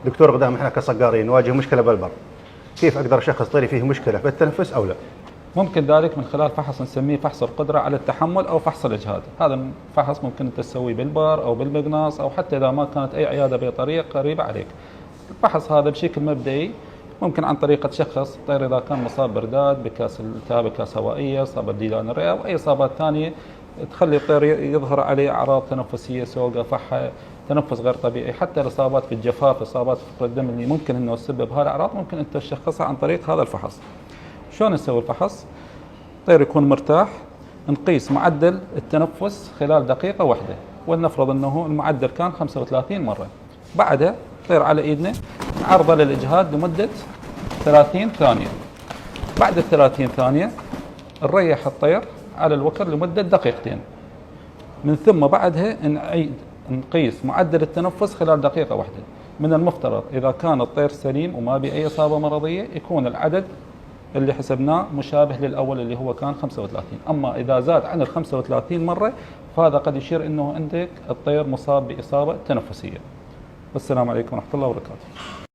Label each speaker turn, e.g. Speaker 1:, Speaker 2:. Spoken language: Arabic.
Speaker 1: دكتور قدام احنا كصقارين نواجه مشكله بالبر، كيف اقدر اشخص طيري فيه مشكله في التنفس او لا؟
Speaker 2: ممكن ذلك من خلال فحص نسميه فحص القدرة على التحمل أو فحص الإجهاد. هذا الفحص ممكن أنت تسويه بالبار أو بالمقناص، أو حتى إذا ما كانت أي عيادة بيطرية قريبة عليك. الفحص هذا بشكل مبدئي ممكن عن طريقة تشخص الطير إذا كان مصاب برداد، بكاس التهاب كاس هوائية، إصابة بديدان الرئة، أو أي إصابات ثانية تخلي الطير يظهر عليه أعراض تنفسية، سوقة، فحة، تنفس غير طبيعي. حتى الإصابات في الجفاف، إصابات في فقر الدم اللي ممكن إنه تسبب هذه الأعراض، ممكن أنت تشخصها عن طريق هذا الفحص. شلون نسوي الفحص؟ الطير يكون مرتاح، نقيس معدل التنفس خلال دقيقة واحدة، ولنفرض أنه المعدل كان 35 مرة. بعدها الطير على إيدنا نعرضه للإجهاد لمدة 30 ثانية. بعد 30 ثانية نريح الطير على الوكر لمدة دقيقتين. من ثم بعدها نعيد نقيس معدل التنفس خلال دقيقة واحدة. من المفترض إذا كان الطير سليم وما بأي إصابة مرضية يكون العدد اللي حسبناه مشابه للأول اللي هو كان 35. أما إذا زاد عن ال 35 مرة فهذا قد يشير أنه عندك الطير مصاب بإصابة تنفسية. والسلام عليكم ورحمة الله وبركاته.